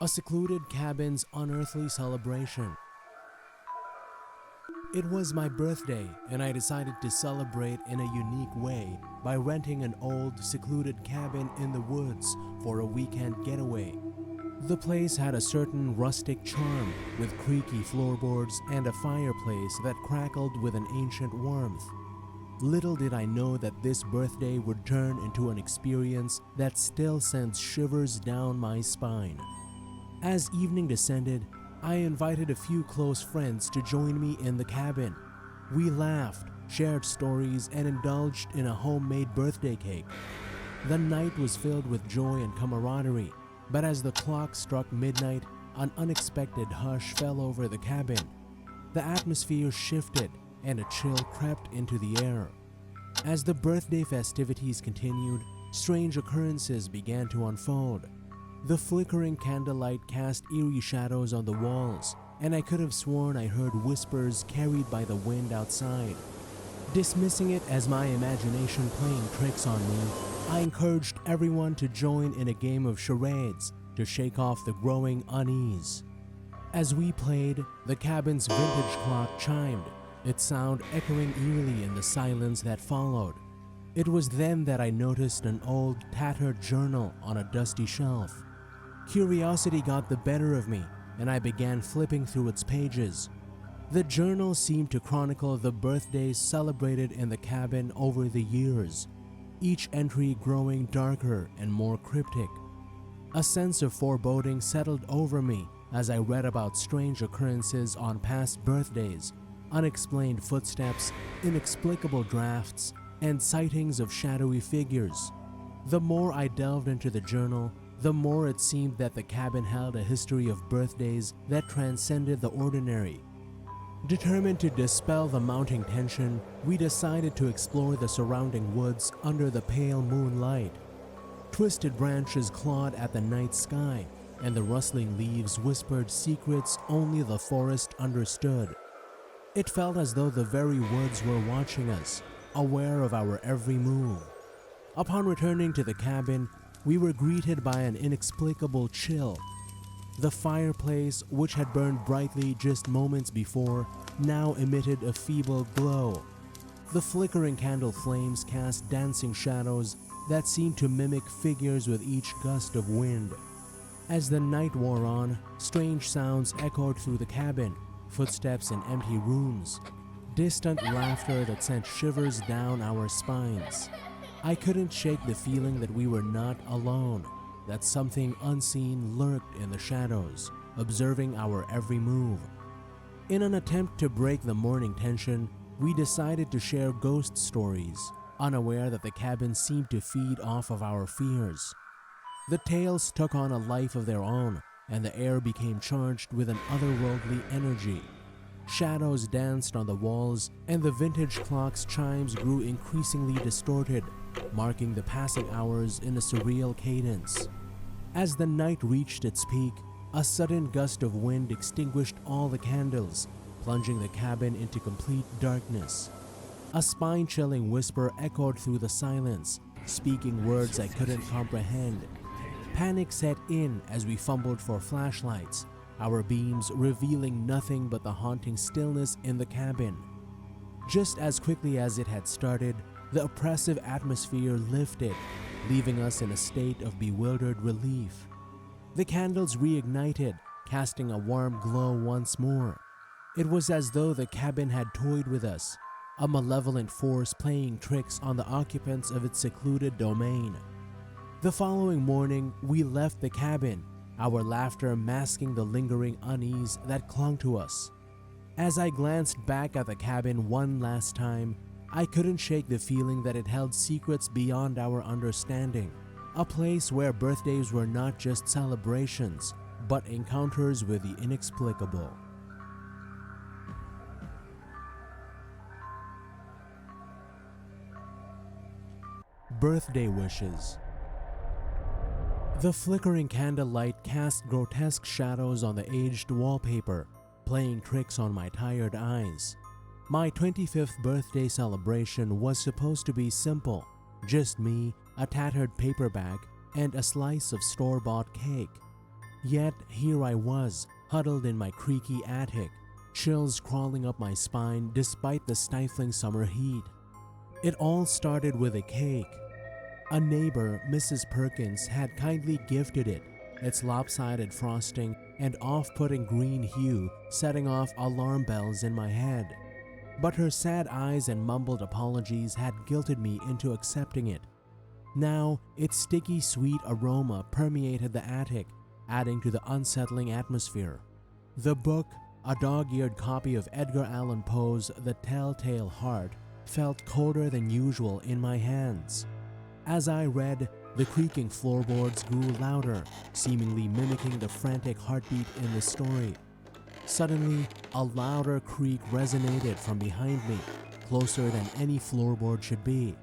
A secluded cabin's unearthly celebration. It was my birthday, and I decided to celebrate in a unique way by renting an old, secluded cabin in the woods for a weekend getaway. The place had a certain rustic charm, with creaky floorboards and a fireplace that crackled with an ancient warmth. Little did I know that this birthday would turn into an experience that still sends shivers down my spine. As evening descended, I invited a few close friends to join me in the cabin. We laughed, shared stories, and indulged in a homemade birthday cake. The night was filled with joy and camaraderie, but as the clock struck midnight, an unexpected hush fell over the cabin. The atmosphere shifted, and a chill crept into the air. As the birthday festivities continued, strange occurrences began to unfold. The flickering candlelight cast eerie shadows on the walls, and I could have sworn I heard whispers carried by the wind outside. Dismissing it as my imagination playing tricks on me, I encouraged everyone to join in a game of charades to shake off the growing unease. As we played, the cabin's vintage clock chimed, its sound echoing eerily in the silence that followed. It was then that I noticed an old, tattered journal on a dusty shelf. Curiosity got the better of me, and I began flipping through its pages. The journal seemed to chronicle the birthdays celebrated in the cabin over the years, each entry growing darker and more cryptic. A sense of foreboding settled over me as I read about strange occurrences on past birthdays, unexplained footsteps, inexplicable drafts, and sightings of shadowy figures. The more I delved into the journal, the more it seemed that the cabin held a history of birthdays that transcended the ordinary. Determined to dispel the mounting tension, we decided to explore the surrounding woods under the pale moonlight. Twisted branches clawed at the night sky, and the rustling leaves whispered secrets only the forest understood. It felt as though the very woods were watching us, aware of our every move. Upon returning to the cabin, we were greeted by an inexplicable chill. The fireplace, which had burned brightly just moments before, now emitted a feeble glow. The flickering candle flames cast dancing shadows that seemed to mimic figures with each gust of wind. As the night wore on, strange sounds echoed through the cabin, footsteps in empty rooms, distant laughter that sent shivers down our spines. I couldn't shake the feeling that we were not alone, that something unseen lurked in the shadows, observing our every move. In an attempt to break the morning tension, we decided to share ghost stories, unaware that the cabin seemed to feed off of our fears. The tales took on a life of their own, and the air became charged with an otherworldly energy. Shadows danced on the walls, and the vintage clock's chimes grew increasingly distorted, marking the passing hours in a surreal cadence. As the night reached its peak, a sudden gust of wind extinguished all the candles, plunging the cabin into complete darkness. A spine-chilling whisper echoed through the silence, speaking words I couldn't comprehend. Panic set in as we fumbled for flashlights, our beams revealing nothing but the haunting stillness in the cabin. Just as quickly as it had started, the oppressive atmosphere lifted, leaving us in a state of bewildered relief. The candles reignited, casting a warm glow once more. It was as though the cabin had toyed with us, a malevolent force playing tricks on the occupants of its secluded domain. The following morning, we left the cabin, our laughter masking the lingering unease that clung to us. As I glanced back at the cabin one last time, I couldn't shake the feeling that it held secrets beyond our understanding, a place where birthdays were not just celebrations, but encounters with the inexplicable. Birthday wishes. The flickering candlelight cast grotesque shadows on the aged wallpaper, playing tricks on my tired eyes. My 25th birthday celebration was supposed to be simple, just me, a tattered paperback, and a slice of store-bought cake. Yet here I was, huddled in my creaky attic, chills crawling up my spine despite the stifling summer heat. It all started with a cake. A neighbor, Mrs. Perkins, had kindly gifted it, its lopsided frosting and off-putting green hue setting off alarm bells in my head. But her sad eyes and mumbled apologies had guilted me into accepting it. Now, its sticky sweet aroma permeated the attic, adding to the unsettling atmosphere. The book, a dog-eared copy of Edgar Allan Poe's The Telltale Heart, felt colder than usual in my hands. As I read, the creaking floorboards grew louder, seemingly mimicking the frantic heartbeat in the story. Suddenly, a louder creak resonated from behind me, closer than any floorboard should be.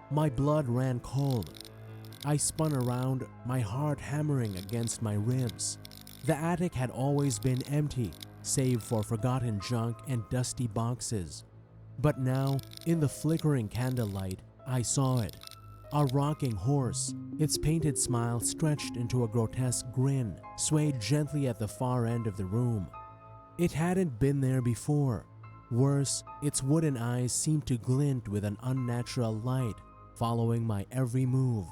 My blood ran cold. I spun around, my heart hammering against my ribs. The attic had always been empty, save for forgotten junk and dusty boxes. But now, in the flickering candlelight, I saw it. A rocking horse, its painted smile stretched into a grotesque grin, swayed gently at the far end of the room. It hadn't been there before. Worse, its wooden eyes seemed to glint with an unnatural light, following my every move.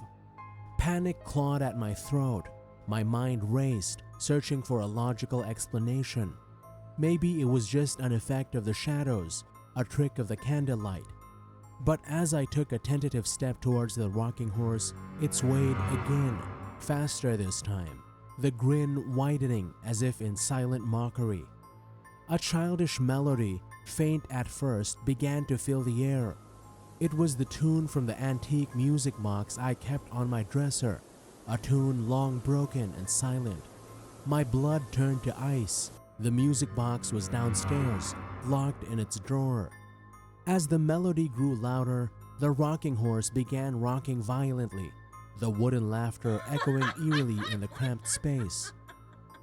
Panic clawed at my throat. My mind raced, searching for a logical explanation. Maybe it was just an effect of the shadows, a trick of the candlelight. But as I took a tentative step towards the rocking horse, it swayed again, faster this time, the grin widening as if in silent mockery. A childish melody, faint at first, began to fill the air. It was the tune from the antique music box I kept on my dresser, a tune long broken and silent. My blood turned to ice. The music box was downstairs, locked in its drawer. As the melody grew louder, the rocking horse began rocking violently, the wooden laughter echoing eerily in the cramped space.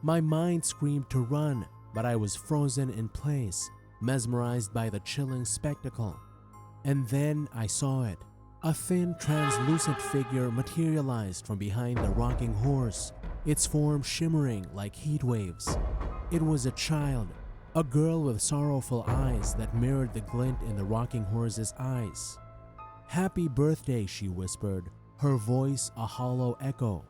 My mind screamed to run, but I was frozen in place, mesmerized by the chilling spectacle. And then I saw it. A thin, translucent figure materialized from behind the rocking horse, its form shimmering like heat waves. It was a child, a girl with sorrowful eyes that mirrored the glint in the rocking horse's eyes. "Happy birthday," she whispered, her voice a hollow echo.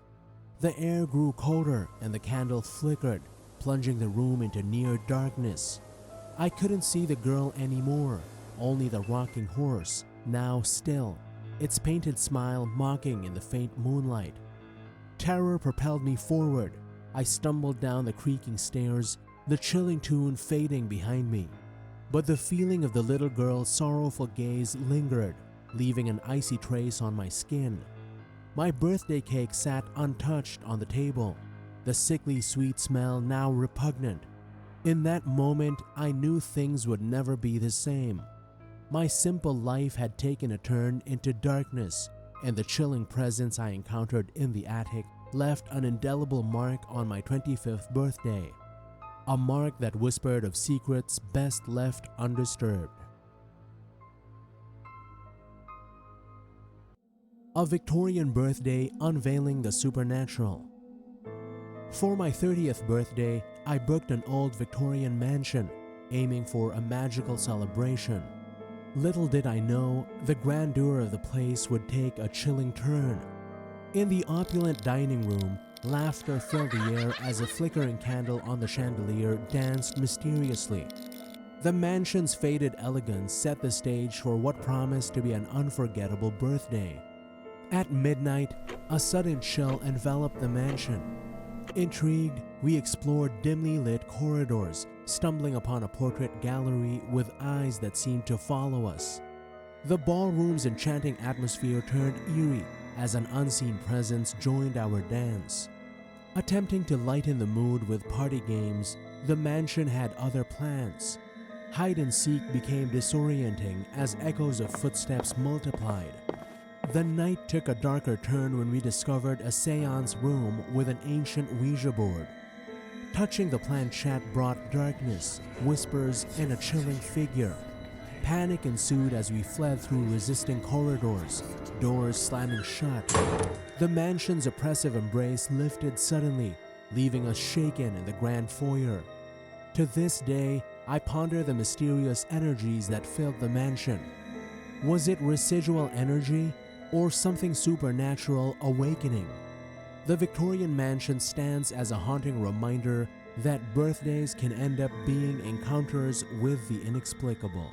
The air grew colder and the candle flickered, plunging the room into near darkness. I couldn't see the girl anymore, only the rocking horse, now still, its painted smile mocking in the faint moonlight. Terror propelled me forward. I stumbled down the creaking stairs, the chilling tune fading behind me. But the feeling of the little girl's sorrowful gaze lingered, leaving an icy trace on my skin. My birthday cake sat untouched on the table, the sickly sweet smell now repugnant. In that moment, I knew things would never be the same. My simple life had taken a turn into darkness, and the chilling presence I encountered in the attic left an indelible mark on my 25th birthday. A mark that whispered of secrets best left undisturbed. A Victorian birthday unveiling the supernatural. For my 30th birthday, I booked an old Victorian mansion, aiming for a magical celebration. Little did I know, the grandeur of the place would take a chilling turn. In the opulent dining room, laughter filled the air as a flickering candle on the chandelier danced mysteriously. The mansion's faded elegance set the stage for what promised to be an unforgettable birthday. At midnight, a sudden chill enveloped the mansion. Intrigued, we explored dimly lit corridors, stumbling upon a portrait gallery with eyes that seemed to follow us. The ballroom's enchanting atmosphere turned eerie as an unseen presence joined our dance. Attempting to lighten the mood with party games, the mansion had other plans. Hide and seek became disorienting as echoes of footsteps multiplied. The night took a darker turn when we discovered a seance room with an ancient Ouija board. Touching the planchette brought darkness, whispers, and a chilling figure. Panic ensued as we fled through resisting corridors, doors slamming shut. The mansion's oppressive embrace lifted suddenly, leaving us shaken in the grand foyer. To this day, I ponder the mysterious energies that filled the mansion. Was it residual energy or something supernatural awakening? The Victorian mansion stands as a haunting reminder that birthdays can end up being encounters with the inexplicable.